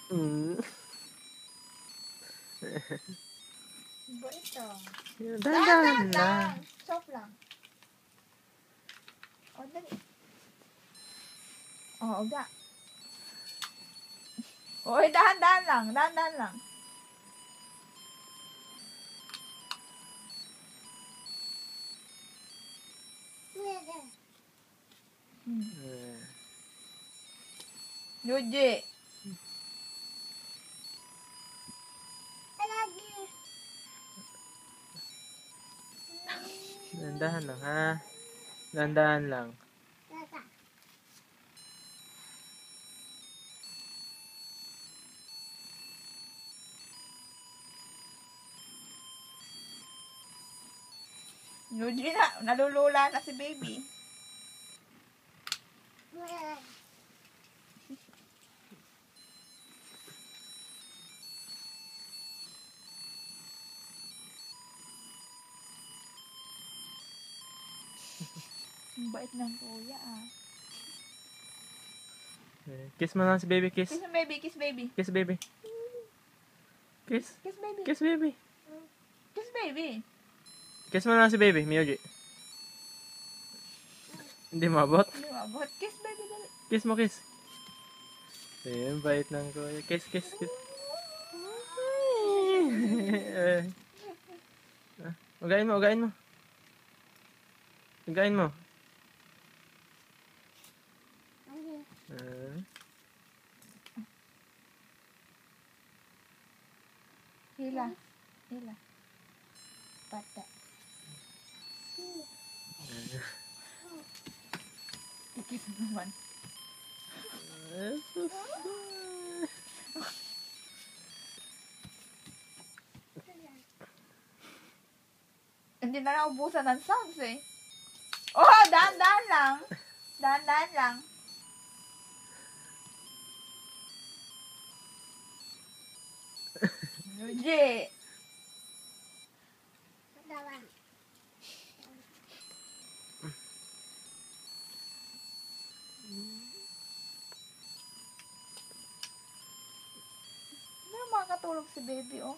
Mm. Ba ito? Dahan-dahan lang. Soft lang. O, dali. O, uga. Oy, dahan-dahan lang. Dahan-dahan lang. Yuji. Dahan-dahan lang, ha? Dahan-dahan lang. Yuji na. Nalulula na si baby. Ang bait ng kuya, ah. Kiss mo lang si baby, kiss. Kiss baby, kiss baby. Kiss baby. Kiss. Kiss baby. Kiss baby. Kiss baby. Kiss mo lang si baby, Miyoji. Hindi mabot. Hindi mabot. Kiss baby, dali. Kiss mo, kiss. Ayun, bait ng kuya. Kiss, kiss, kiss. Ugain mo, ugain mo. Ugain mo. Hila. Hila. Pata. Ikis naman. Hindi na naubusan ng sounds eh. Oh, dahan-dahan lang. Dahan-dahan lang. Yuji. Ano makakatulog si baby, oh.